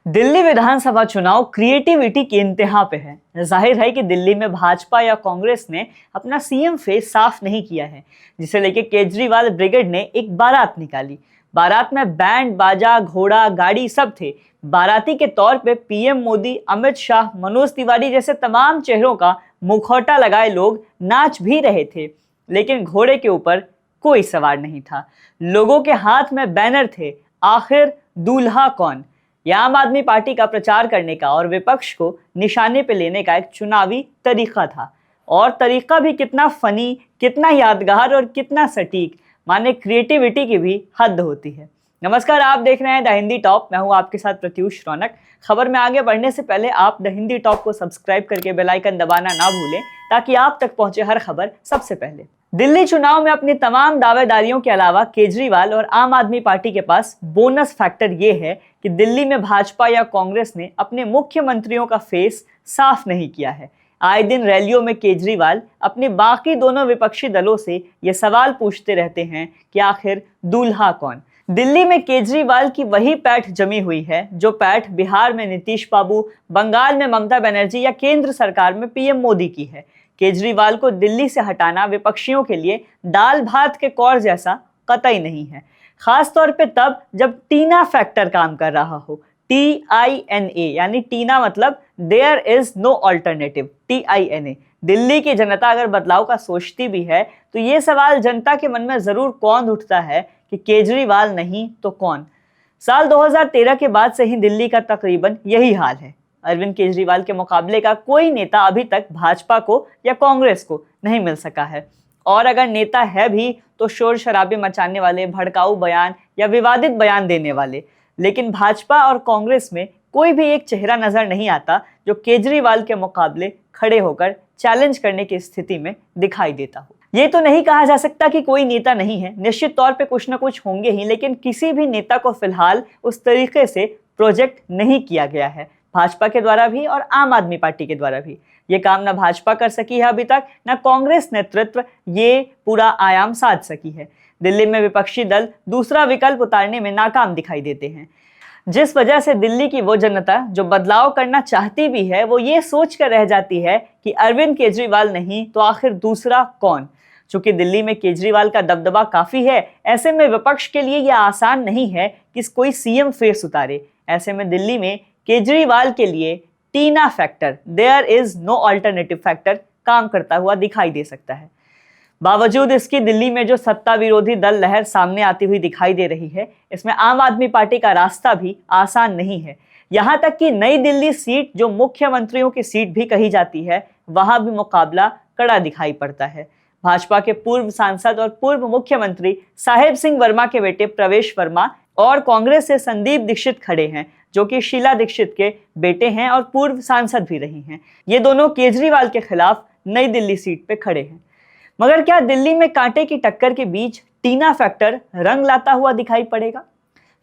दिल्ली विधानसभा चुनाव क्रिएटिविटी की इंतहा पे है। जाहिर है कि दिल्ली में भाजपा या कांग्रेस ने अपना सीएम फेस साफ नहीं किया है, जिसे लेकर केजरीवाल ब्रिगेड ने एक बारात निकाली। बारात में बैंड बाजा घोड़ा गाड़ी सब थे। बाराती के तौर पे पीएम मोदी, अमित शाह, मनोज तिवारी जैसे तमाम चेहरों का मुखौटा लगाए लोग नाच भी रहे थे, लेकिन घोड़े के ऊपर कोई सवार नहीं था। लोगों के हाथ में बैनर थे, आखिर दूल्हा कौन। यह आम आदमी पार्टी का प्रचार करने का और विपक्ष को निशाने पे लेने का एक चुनावी तरीका था, और तरीका भी कितना फनी, कितना यादगार और कितना सटीक, माने क्रिएटिविटी की भी हद होती है। नमस्कार, आप देख रहे हैं द हिंदी टॉप। मैं हूं आपके साथ प्रत्युष रौनक। खबर में आगे बढ़ने से पहले आप द हिंदी टॉप को सब्सक्राइब करके बेल आइकन दबाना ना भूलें, ताकि आप तक पहुंचे हर खबर सबसे पहले। दिल्ली चुनाव में अपनी तमाम दावेदारियों के अलावा केजरीवाल और आम आदमी पार्टी के पास बोनस फैक्टर ये है कि दिल्ली में भाजपा या कांग्रेस ने अपने मुख्यमंत्रियों का फेस साफ नहीं किया है। आए दिन रैलियों में केजरीवाल अपने बाकी दोनों विपक्षी दलों से ये सवाल पूछते रहते हैं कि आखिर दूल्हा कौन। दिल्ली में केजरीवाल की वही पैठ जमी हुई है जो पैठ बिहार में नीतीश बाबू, बंगाल में ममता बनर्जी या केंद्र सरकार में पीएम मोदी की है। केजरीवाल को दिल्ली से हटाना विपक्षियों के लिए दाल भात के कौर जैसा कतई नहीं है, खास तौर पे तब जब टीना फैक्टर काम कर रहा हो। TINA यानी टीना मतलब there is no alternative. TINA। Delhi की जनता अगर बदलाव का सोचती भी है तो ये सवाल जनता के मन में जरूर कौन उठता है कि केजरीवाल नहीं तो कौन। साल 2013 के बाद से ही दिल्ली का तकरीबन यही हाल है। अरविंद केजरीवाल के मुकाबले का कोई नेता अभी तक भाजपा को या कांग्रेस को नहीं मिल सका है, और अगर नेता है भी तो शोर शराबे मचाने वाले, भड़काऊ बयान या विवादित बयान देने वाले। लेकिन भाजपा और कांग्रेस में कोई भी एक चेहरा नजर नहीं आता जो केजरीवाल के मुकाबले खड़े होकर चैलेंज करने की स्थिति में दिखाई देता हो। ये तो नहीं कहा जा सकता कि कोई नेता नहीं है, निश्चित तौर पे कुछ ना कुछ होंगे ही, लेकिन किसी भी नेता को फिलहाल उस तरीके से प्रोजेक्ट नहीं किया गया है, भाजपा के द्वारा भी और आम आदमी पार्टी के द्वारा भी। ये काम ना भाजपा कर सकी है अभी तक, ना कांग्रेस नेतृत्व ये पूरा आयाम साध सकी है। दिल्ली में विपक्षी दल दूसरा विकल्प उतारने में नाकाम दिखाई देते हैं, जिस वजह से दिल्ली की वो जनता जो बदलाव करना चाहती भी है वो ये सोच कर रह जाती है कि अरविंद केजरीवाल नहीं तो आखिर दूसरा कौन। चूंकि दिल्ली में केजरीवाल का दबदबा काफी है, ऐसे में विपक्ष के लिए यह आसान नहीं है कि कोई सीएम फेस उतारे। ऐसे में दिल्ली में केजरीवाल के लिए TINA factor, there is no alternative factor काम करता हुआ दिखाई दे सकता है। बावजूद इसकी दिल्ली में जो सत्ता विरोधी दल लहर सामने आती हुई दिखाई दे रही है, इसमें आम आदमी पार्टी का रास्ता भी आसान नहीं है। यहां तक कि नई दिल्ली सीट जो मुख्यमंत्रियों की सीट भी कही जाती है, वहां भी मुकाबला कड़ा दिखाई पड़ता है। भाजपा के पूर्व सांसद और पूर्व मुख्यमंत्री साहेब सिंह वर्मा के बेटे प्रवेश वर्मा और कांग्रेस से संदीप दीक्षित खड़े हैं, जो कि शीला दीक्षित के बेटे हैं और पूर्व सांसद भी रही हैं। ये दोनों केजरीवाल के खिलाफ नई दिल्ली सीट पे खड़े हैं। मगर क्या दिल्ली में कांटे की टक्कर के बीच टीना फैक्टर रंग लाता हुआ दिखाई पड़ेगा?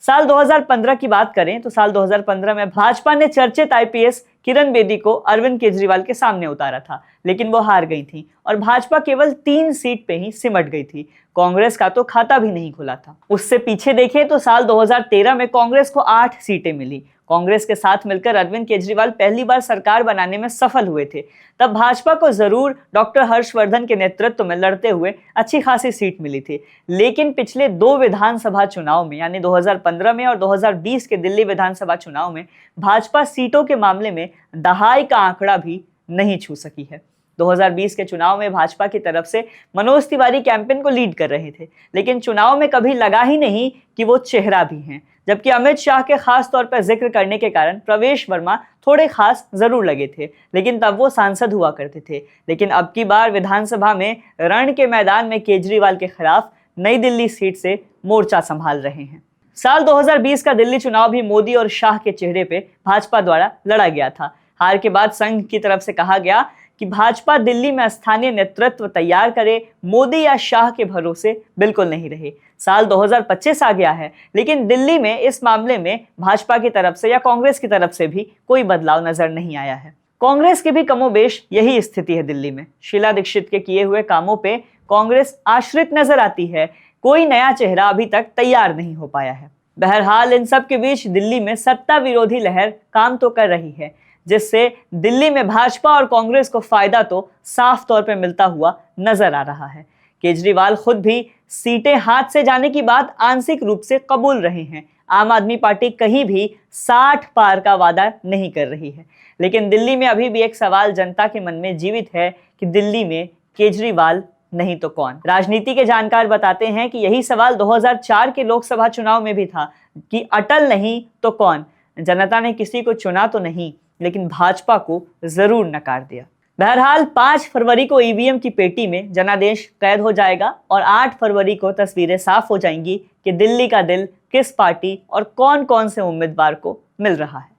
साल 2015 की बात करें तो साल 2015 में भाजपा ने चर्चित IPS किरण बेदी को अरविंद केजरीवाल के सामने उतारा था, लेकिन वो हार गई थी और भाजपा केवल 3 सीट पे ही सिमट गई थी। कांग्रेस का तो खाता भी नहीं खुला था। उससे पीछे देखें तो साल 2013 में कांग्रेस को 8 सीटें मिली। कांग्रेस के साथ मिलकर अरविंद केजरीवाल पहली बार सरकार बनाने में सफल हुए थे। तब भाजपा को जरूर डॉक्टर हर्षवर्धन के नेतृत्व में लड़ते हुए अच्छी खासी सीट मिली थी, लेकिन पिछले 2 विधानसभा चुनाव में यानी 2015 में और 2020 के दिल्ली विधानसभा चुनाव में भाजपा सीटों के मामले में दहाई का आंकड़ा भी नहीं छू सकी है। 2020 के चुनाव में भाजपा की तरफ से मनोज तिवारी कैंपेन को लीड कर रहे थे, लेकिन चुनाव में कभी लगा ही नहीं कि वो चेहरा भी हैं। जबकि अमित शाह के खास तौर पर जिक्र करने के कारण प्रवेश वर्मा थोड़े खास जरूर लगे थे, लेकिन तब वो सांसद हुआ करते थे। लेकिन अब की बार विधानसभा में रण के मैदान में केजरीवाल के खिलाफ नई दिल्ली सीट से मोर्चा संभाल रहे हैं। साल 2020 का दिल्ली चुनाव भी मोदी और शाह के चेहरे पे भाजपा द्वारा लड़ा गया था। हार के बाद संघ की तरफ से कहा गया कि भाजपा दिल्ली में स्थानीय नेतृत्व तैयार करे, मोदी या शाह के भरोसे बिल्कुल नहीं रहे। साल 2025 आ गया है, लेकिन दिल्ली में इस मामले में भाजपा की तरफ से या कांग्रेस की तरफ से भी कोई बदलाव नजर नहीं आया है। कांग्रेस की भी कमोबेश यही स्थिति है दिल्ली में। शीला दीक्षित के किए हुए कामों पे कांग्रेस आश्रित नजर आती है, कोई नया चेहरा अभी तक तैयार नहीं हो पाया है। बहरहाल इन सब के बीच दिल्ली में सत्ता विरोधी लहर काम तो कर रही है, जिससे दिल्ली में भाजपा और कांग्रेस को फायदा तो साफ तौर पर मिलता हुआ नजर आ रहा है। केजरीवाल खुद भी सीटें हाथ से जाने की बात आंशिक रूप से कबूल रहे हैं। आम आदमी पार्टी कहीं भी 60 पार का वादा नहीं कर रही है, लेकिन दिल्ली में अभी भी एक सवाल जनता के मन में जीवित है कि दिल्ली में केजरीवाल नहीं तो कौन। राजनीति के जानकार बताते हैं कि यही सवाल 2004 के लोकसभा चुनाव में भी था कि अटल नहीं तो कौन। जनता ने किसी को चुना तो नहीं, लेकिन भाजपा को जरूर नकार दिया। बहरहाल 5 फरवरी को ईवीएम की पेटी में जनादेश कैद हो जाएगा और 8 फरवरी को तस्वीरें साफ हो जाएंगी कि दिल्ली का दिल किस पार्टी और कौन कौन से उम्मीदवार को मिल रहा है।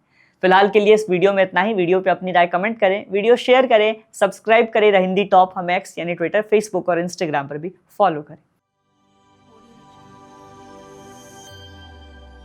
फिलहाल के लिए इस वीडियो में इतना ही। वीडियो पे अपनी राय कमेंट करें, वीडियो शेयर करें, सब्सक्राइब करें द हिंदी टॉप। हम एक्स यानी ट्विटर, फेसबुक और इंस्टाग्राम पर भी फॉलो करें।